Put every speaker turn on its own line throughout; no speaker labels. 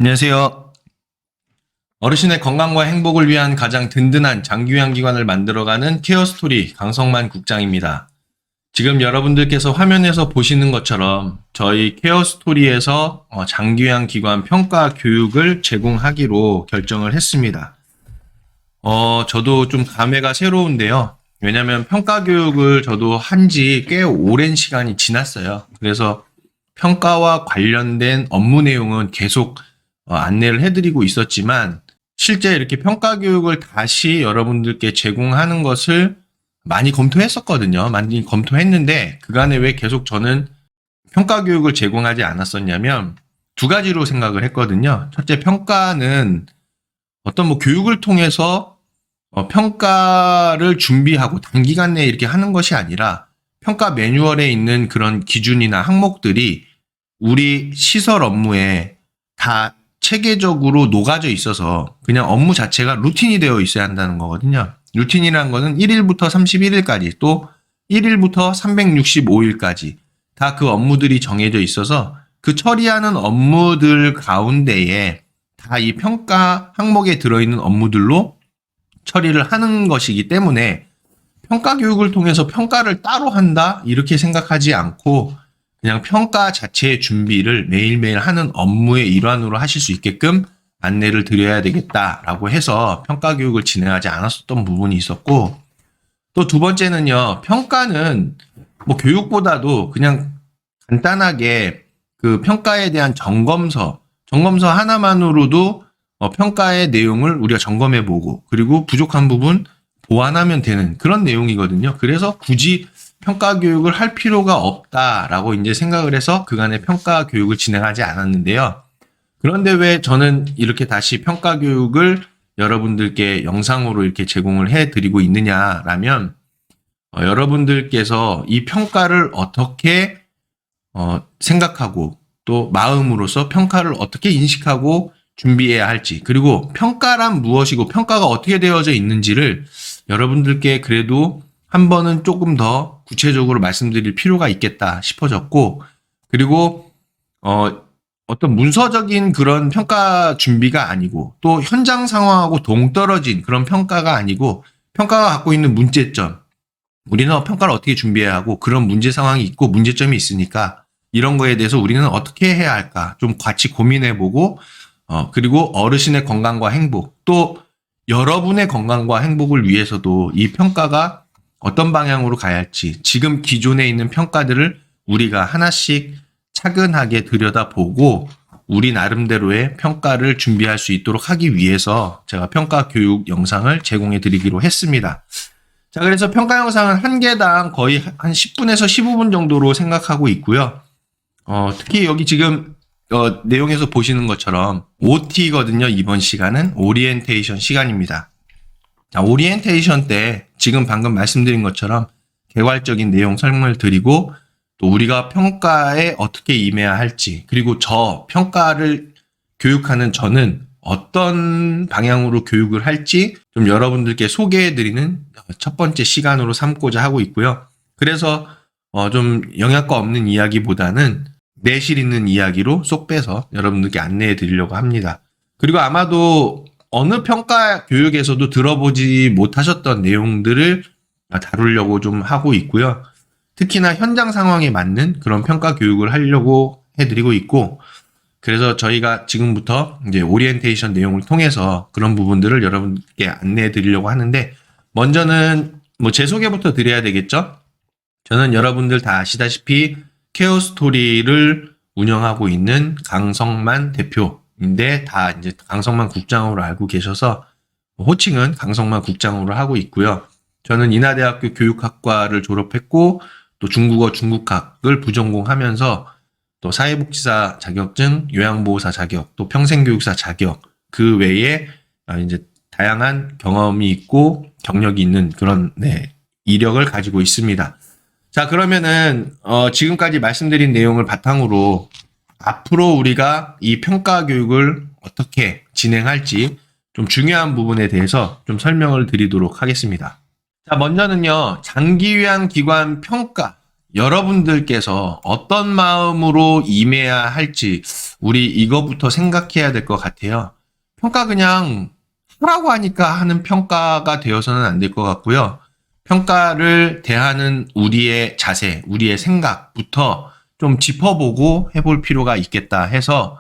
안녕하세요. 어르신의 건강과 행복을 위한 가장 든든한 장기요양기관을 만들어가는 케어스토리 강성만 국장입니다. 지금 여러분들께서 화면에서 보시는 것처럼 저희 케어스토리에서 장기요양기관 평가 교육을 제공하기로 결정을 했습니다. 저도 좀 감회가 새로운데요. 왜냐하면 평가 교육을 저도 한 지 꽤 오랜 시간이 지났어요. 그래서 평가와 관련된 업무 내용은 계속 안내를 해드리고 있었지만 실제 이렇게 평가 교육을 다시 여러분들께 제공하는 것을 많이 검토했었거든요. 많이 검토했는데 그간에 왜 계속 저는 평가 교육을 제공하지 않았었냐면 두 가지로 생각을 했거든요. 첫째, 평가는 어떤 교육을 통해서 평가를 준비하고 단기간 내에 이렇게 하는 것이 아니라 평가 매뉴얼에 있는 그런 기준이나 항목들이 우리 시설 업무에 다 체계적으로 녹아져 있어서 그냥 업무 자체가 루틴이 되어 있어야 한다는 거거든요. 루틴이라는 거는 1일부터 31일까지 또 1일부터 365일까지 다 그 업무들이 정해져 있어서 그 처리하는 업무들 가운데에 다 이 평가 항목에 들어있는 업무들로 처리를 하는 것이기 때문에 평가 교육을 통해서 평가를 따로 한다? 이렇게 생각하지 않고 그냥 평가 자체의 준비를 매일매일 하는 업무의 일환으로 하실 수 있게끔 안내를 드려야 되겠다라고 해서 평가 교육을 진행하지 않았었던 부분이 있었고, 또 두 번째는요, 평가는 교육보다도 그냥 간단하게 그 평가에 대한 점검서 하나만으로도 평가의 내용을 우리가 점검해보고 그리고 부족한 부분 보완하면 되는 그런 내용이거든요. 그래서 굳이 평가 교육을 할 필요가 없다라고 이제 생각을 해서 그간의 평가 교육을 진행하지 않았는데요. 그런데 왜 저는 이렇게 다시 평가 교육을 여러분들께 영상으로 이렇게 제공을 해드리고 있느냐라면 여러분들께서 이 평가를 어떻게 생각하고 또 마음으로서 평가를 어떻게 인식하고 준비해야 할지, 그리고 평가란 무엇이고 평가가 어떻게 되어져 있는지를 여러분들께 그래도 한 번은 조금 더 구체적으로 말씀드릴 필요가 있겠다 싶어졌고, 그리고 어떤 문서적인 그런 평가 준비가 아니고 또 현장 상황하고 동떨어진 그런 평가가 아니고 평가가 갖고 있는 문제점, 우리는 평가를 어떻게 준비해야 하고 그런 문제 상황이 있고 문제점이 있으니까 이런 거에 대해서 우리는 어떻게 해야 할까 좀 같이 고민해보고 그리고 어르신의 건강과 행복, 또 여러분의 건강과 행복을 위해서도 이 평가가 어떤 방향으로 가야 할지 지금 기존에 있는 평가들을 우리가 하나씩 차근하게 들여다보고 우리 나름대로의 평가를 준비할 수 있도록 하기 위해서 제가 평가 교육 영상을 제공해 드리기로 했습니다. 자, 그래서 평가 영상은 한 개당 거의 한 10분에서 15분 정도로 생각하고 있고요. 특히 여기 지금 내용에서 보시는 것처럼 OT거든요. 이번 시간은 오리엔테이션 시간입니다. 자, 오리엔테이션 때 지금 방금 말씀드린 것처럼 개괄적인 내용 설명을 드리고 또 우리가 평가에 어떻게 임해야 할지, 그리고 저 평가를 교육하는 저는 어떤 방향으로 교육을 할지 좀 여러분들께 소개해드리는 첫 번째 시간으로 삼고자 하고 있고요. 그래서 좀 영양가 없는 이야기보다는 내실 있는 이야기로 쏙 빼서 여러분들께 안내해 드리려고 합니다. 그리고 아마도 어느 평가 교육에서도 들어보지 못하셨던 내용들을 다루려고 좀 하고 있고요. 특히나 현장 상황에 맞는 그런 평가 교육을 하려고 해드리고 있고, 그래서 저희가 지금부터 이제 오리엔테이션 내용을 통해서 그런 부분들을 여러분께 안내해 드리려고 하는데, 먼저는 제 소개부터 드려야 되겠죠? 저는 여러분들 다 아시다시피 케어스토리를 운영하고 있는 강성만 대표인데 다 이제 강성만 국장으로 알고 계셔서 호칭은 강성만 국장으로 하고 있고요. 저는 인하대학교 교육학과를 졸업했고 또 중국어 중국학을 부전공하면서 또 사회복지사 자격증, 요양보호사 자격, 또 평생교육사 자격, 그 외에 이제 다양한 경험이 있고 경력이 있는 그런 이력을 가지고 있습니다. 자, 그러면은 지금까지 말씀드린 내용을 바탕으로 앞으로 우리가 이 평가 교육을 어떻게 진행할지 좀 중요한 부분에 대해서 좀 설명을 드리도록 하겠습니다. 자, 먼저는요, 장기요양기관 평가, 여러분들께서 어떤 마음으로 임해야 할지, 우리 이거부터 생각해야 될 것 같아요. 평가 그냥 하라고 하니까 하는 평가가 되어서는 안 될 것 같고요. 평가를 대하는 우리의 자세, 우리의 생각부터 좀 짚어보고 해볼 필요가 있겠다 해서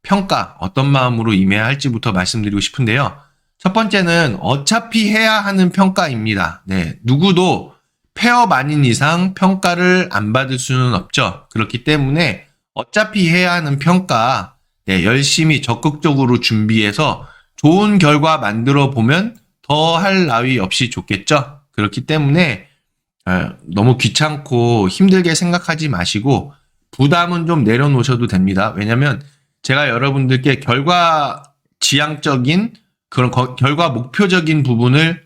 평가 어떤 마음으로 임해야 할지부터 말씀드리고 싶은데요. 첫 번째는 어차피 해야 하는 평가입니다. 네, 누구도 폐업 아닌 이상 평가를 안 받을 수는 없죠. 그렇기 때문에 어차피 해야 하는 평가, 네, 열심히 적극적으로 준비해서 좋은 결과 만들어 보면 더 할 나위 없이 좋겠죠. 그렇기 때문에 너무 귀찮고 힘들게 생각하지 마시고 부담은 좀 내려놓으셔도 됩니다. 왜냐하면 제가 여러분들께 결과 지향적인 그런 결과 목표적인 부분을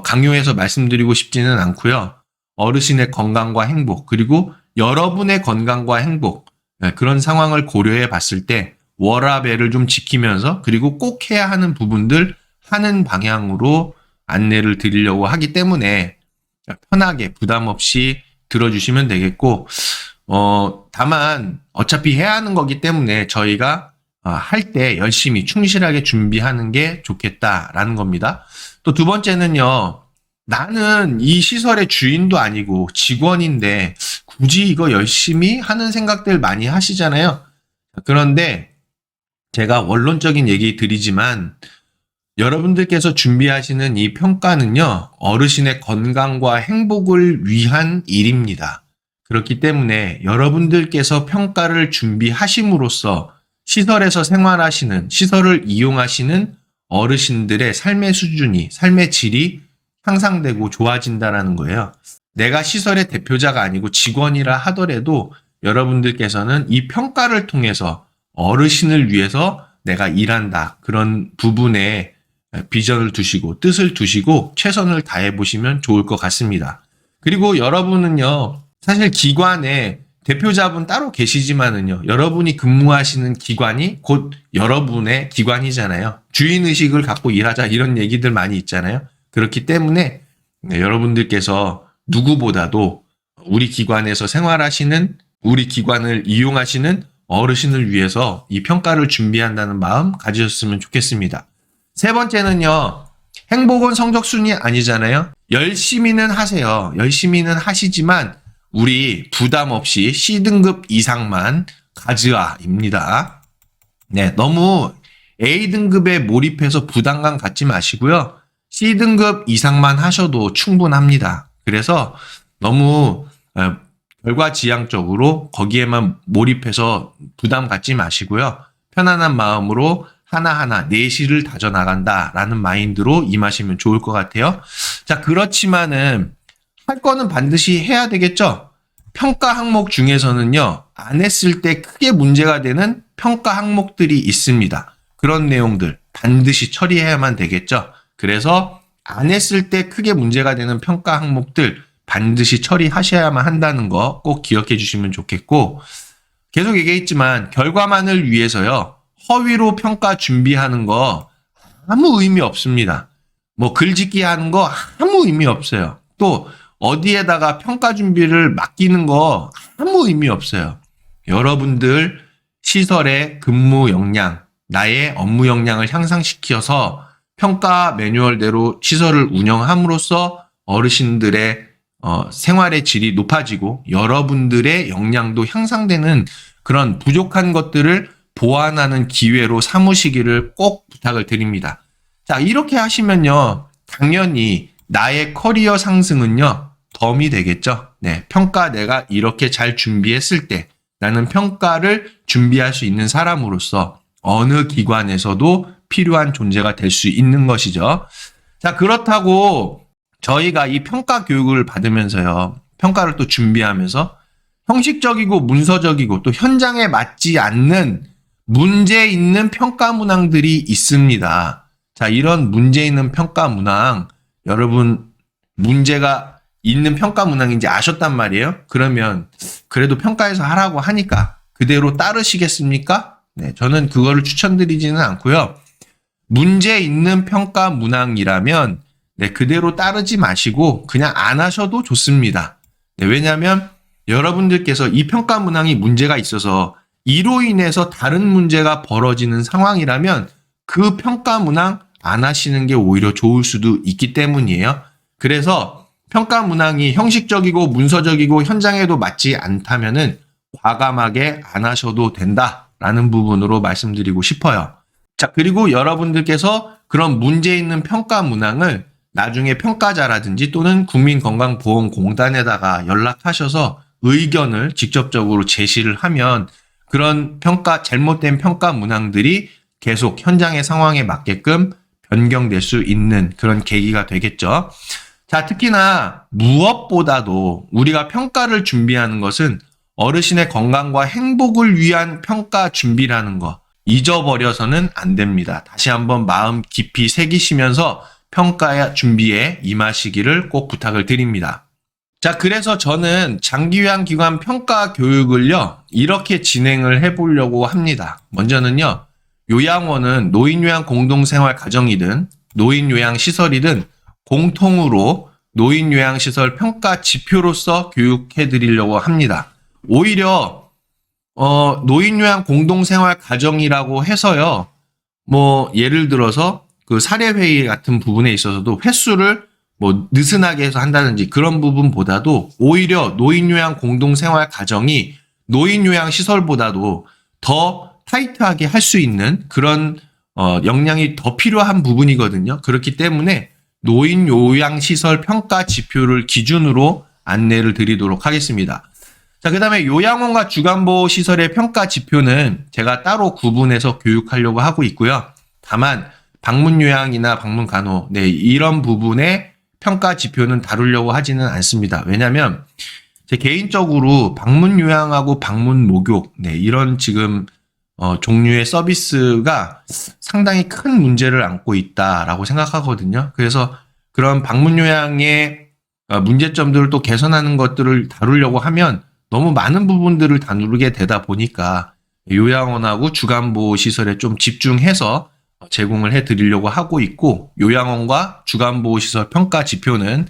강요해서 말씀드리고 싶지는 않고요. 어르신의 건강과 행복 그리고 여러분의 건강과 행복 그런 상황을 고려해 봤을 때 워라밸을 좀 지키면서 그리고 꼭 해야 하는 부분들 하는 방향으로 안내를 드리려고 하기 때문에 편하게 부담 없이 들어주시면 되겠고 다만 어차피 해야 하는 거기 때문에 저희가 할 때 열심히 충실하게 준비하는 게 좋겠다라는 겁니다. 또 두 번째는요. 나는 이 시설의 주인도 아니고 직원인데 굳이 이거 열심히 하는 생각들 많이 하시잖아요. 그런데 제가 원론적인 얘기 드리지만 여러분들께서 준비하시는 이 평가는요. 어르신의 건강과 행복을 위한 일입니다. 그렇기 때문에 여러분들께서 평가를 준비하심으로써 시설에서 생활하시는, 시설을 이용하시는 어르신들의 삶의 수준이, 삶의 질이 향상되고 좋아진다는 거예요. 내가 시설의 대표자가 아니고 직원이라 하더라도 여러분들께서는 이 평가를 통해서 어르신을 위해서 내가 일한다. 그런 부분에 비전을 두시고 뜻을 두시고 최선을 다해 보시면 좋을 것 같습니다. 그리고 여러분은요. 사실 기관에 대표자분 따로 계시지만은요. 여러분이 근무하시는 기관이 곧 여러분의 기관이잖아요. 주인의식을 갖고 일하자 이런 얘기들 많이 있잖아요. 그렇기 때문에 여러분들께서 누구보다도 우리 기관에서 생활하시는 우리 기관을 이용하시는 어르신을 위해서 이 평가를 준비한다는 마음 가지셨으면 좋겠습니다. 세 번째는요. 행복은 성적순이 아니잖아요. 열심히는 하세요. 열심히는 하시지만 우리 부담 없이 C등급 이상만 가즈아입니다. 네, 너무 A등급에 몰입해서 부담감 갖지 마시고요. C등급 이상만 하셔도 충분합니다. 그래서 너무 결과지향적으로 거기에만 몰입해서 부담 갖지 마시고요. 편안한 마음으로 하나하나 내실을 다져나간다라는 마인드로 임하시면 좋을 것 같아요. 자, 그렇지만은 할 거는 반드시 해야 되겠죠? 평가 항목 중에서는요. 안 했을 때 크게 문제가 되는 평가 항목들이 있습니다. 그런 내용들 반드시 처리해야만 되겠죠? 그래서 안 했을 때 크게 문제가 되는 평가 항목들 반드시 처리하셔야만 한다는 거 꼭 기억해 주시면 좋겠고 계속 얘기했지만 결과만을 위해서요. 허위로 평가 준비하는 거 아무 의미 없습니다. 뭐 글짓기 하는 거 아무 의미 없어요. 또 어디에다가 평가 준비를 맡기는 거 아무 의미 없어요. 여러분들 시설의 근무 역량, 나의 업무 역량을 향상시켜서 평가 매뉴얼대로 시설을 운영함으로써 어르신들의 생활의 질이 높아지고 여러분들의 역량도 향상되는 그런 부족한 것들을 보완하는 기회로 삼으시기를 꼭 부탁을 드립니다. 자, 이렇게 하시면요. 당연히 나의 커리어 상승은요. 덤이 되겠죠. 네, 평가 내가 이렇게 잘 준비했을 때 나는 평가를 준비할 수 있는 사람으로서 어느 기관에서도 필요한 존재가 될 수 있는 것이죠. 자, 그렇다고 저희가 이 평가 교육을 받으면서요. 평가를 또 준비하면서 형식적이고 문서적이고 또 현장에 맞지 않는 문제 있는 평가 문항들이 있습니다. 자, 이런 문제 있는 평가 문항 여러분 문제가 있는 평가 문항인지 아셨단 말이에요. 그러면 그래도 평가에서 하라고 하니까 그대로 따르시겠습니까? 네, 저는 그거를 추천드리지는 않고요. 문제 있는 평가 문항이라면 네, 그대로 따르지 마시고 그냥 안 하셔도 좋습니다. 네, 왜냐하면 여러분들께서 이 평가 문항이 문제가 있어서 이로 인해서 다른 문제가 벌어지는 상황이라면 그 평가 문항 안 하시는 게 오히려 좋을 수도 있기 때문이에요. 그래서 평가 문항이 형식적이고 문서적이고 현장에도 맞지 않다면은 과감하게 안 하셔도 된다라는 부분으로 말씀드리고 싶어요. 자, 그리고 여러분들께서 그런 문제 있는 평가 문항을 나중에 평가자라든지 또는 국민건강보험공단에다가 연락하셔서 의견을 직접적으로 제시를 하면 그런 잘못된 평가 문항들이 계속 현장의 상황에 맞게끔 변경될 수 있는 그런 계기가 되겠죠. 자, 특히나 무엇보다도 우리가 평가를 준비하는 것은 어르신의 건강과 행복을 위한 평가 준비라는 거 잊어버려서는 안 됩니다. 다시 한번 마음 깊이 새기시면서 평가 준비에 임하시기를 꼭 부탁을 드립니다. 자, 그래서 저는 장기요양기관 평가 교육을요, 이렇게 진행을 해보려고 합니다. 먼저는요, 요양원은 노인요양 공동생활 가정이든 노인요양시설이든 공통으로 노인요양시설 평가 지표로서 교육해 드리려고 합니다. 오히려 노인요양 공동생활 가정이라고 해서요, 예를 들어서 그 사례회의 같은 부분에 있어서도 횟수를 느슨하게 해서 한다든지 그런 부분보다도 오히려 노인요양 공동생활 가정이 노인요양시설보다도 더 타이트하게 할 수 있는 그런 역량이 더 필요한 부분이거든요. 그렇기 때문에 노인요양시설 평가 지표를 기준으로 안내를 드리도록 하겠습니다. 자, 그 다음에 요양원과 주간보호시설의 평가 지표는 제가 따로 구분해서 교육하려고 하고 있고요. 다만 방문요양이나 방문간호, 이런 부분의 평가 지표는 다루려고 하지는 않습니다. 왜냐하면 제 개인적으로 방문요양하고 방문목욕, 이런 지금 종류의 서비스가 상당히 큰 문제를 안고 있다라고 생각하거든요. 그래서 그런 방문요양의 문제점들을 또 개선하는 것들을 다루려고 하면 너무 많은 부분들을 다루게 되다 보니까 요양원하고 주간보호시설에 좀 집중해서 제공을 해드리려고 하고 있고, 요양원과 주간보호시설 평가 지표는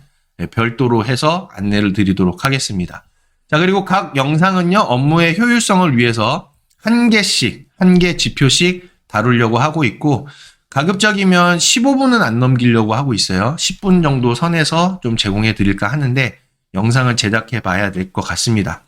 별도로 해서 안내를 드리도록 하겠습니다. 자, 그리고 각 영상은요, 업무의 효율성을 위해서 한 개 지표씩 다루려고 하고 있고, 가급적이면 15분은 안 넘기려고 하고 있어요. 10분 정도 선에서 좀 제공해 드릴까 하는데 영상을 제작해 봐야 될 것 같습니다.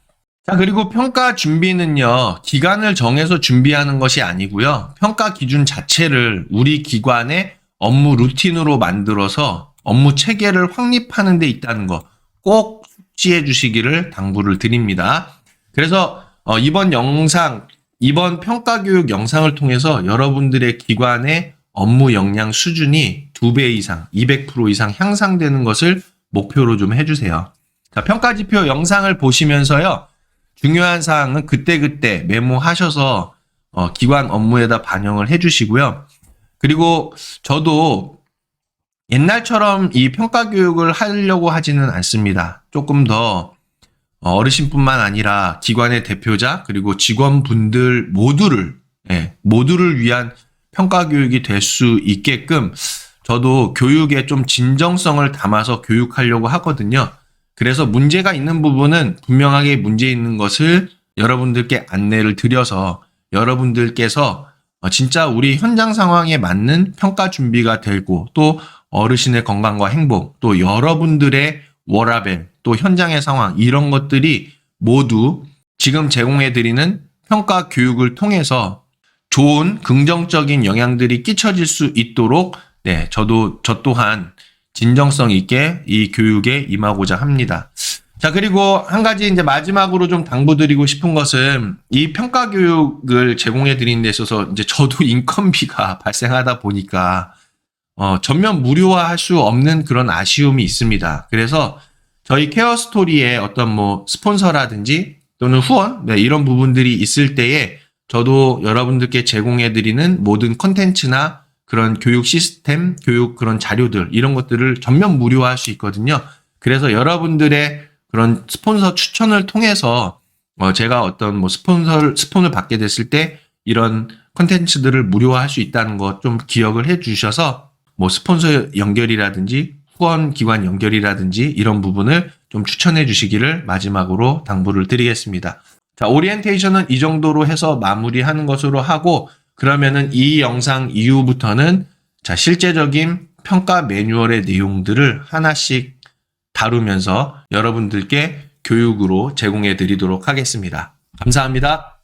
자, 그리고 평가 준비는요, 기간을 정해서 준비하는 것이 아니고요, 평가 기준 자체를 우리 기관의 업무 루틴으로 만들어서 업무 체계를 확립하는 데 있다는 거 꼭 숙지해 주시기를 당부를 드립니다. 그래서 이번 평가 교육 영상을 통해서 여러분들의 기관의 업무 역량 수준이 2배 이상, 200% 이상 향상되는 것을 목표로 좀 해주세요. 자, 평가 지표 영상을 보시면서요, 중요한 사항은 그때그때 메모하셔서 기관 업무에다 반영을 해주시고요. 그리고 저도 옛날처럼 이 평가 교육을 하려고 하지는 않습니다. 조금 더 어르신뿐만 아니라 기관의 대표자 그리고 직원분들 모두를 위한 평가 교육이 될 수 있게끔 저도 교육에 좀 진정성을 담아서 교육하려고 하거든요. 그래서 문제가 있는 부분은 분명하게 문제 있는 것을 여러분들께 안내를 드려서 여러분들께서 진짜 우리 현장 상황에 맞는 평가 준비가 되고, 또 어르신의 건강과 행복, 또 여러분들의 워라밸, 또 현장의 상황, 이런 것들이 모두 지금 제공해드리는 평가 교육을 통해서 좋은 긍정적인 영향들이 끼쳐질 수 있도록 저 또한 진정성 있게 이 교육에 임하고자 합니다. 자, 그리고 한 가지 이제 마지막으로 좀 당부드리고 싶은 것은 이 평가 교육을 제공해 드리는 데 있어서 이제 저도 인건비가 발생하다 보니까 전면 무료화할 수 없는 그런 아쉬움이 있습니다. 그래서 저희 케어스토리에 어떤 스폰서라든지 또는 후원, 이런 부분들이 있을 때에 저도 여러분들께 제공해 드리는 모든 컨텐츠나 그런 교육 시스템, 교육 그런 자료들, 이런 것들을 전면 무료화할 수 있거든요. 그래서 여러분들의 그런 스폰서 추천을 통해서 제가 어떤 스폰을 받게 됐을 때 이런 컨텐츠들을 무료화할 수 있다는 것 좀 기억을 해 주셔서 스폰서 연결이라든지 후원 기관 연결이라든지 이런 부분을 좀 추천해 주시기를 마지막으로 당부를 드리겠습니다. 자, 오리엔테이션은 이 정도로 해서 마무리하는 것으로 하고, 그러면은 이 영상 이후부터는 자, 실제적인 평가 매뉴얼의 내용들을 하나씩 다루면서 여러분들께 교육으로 제공해 드리도록 하겠습니다. 감사합니다.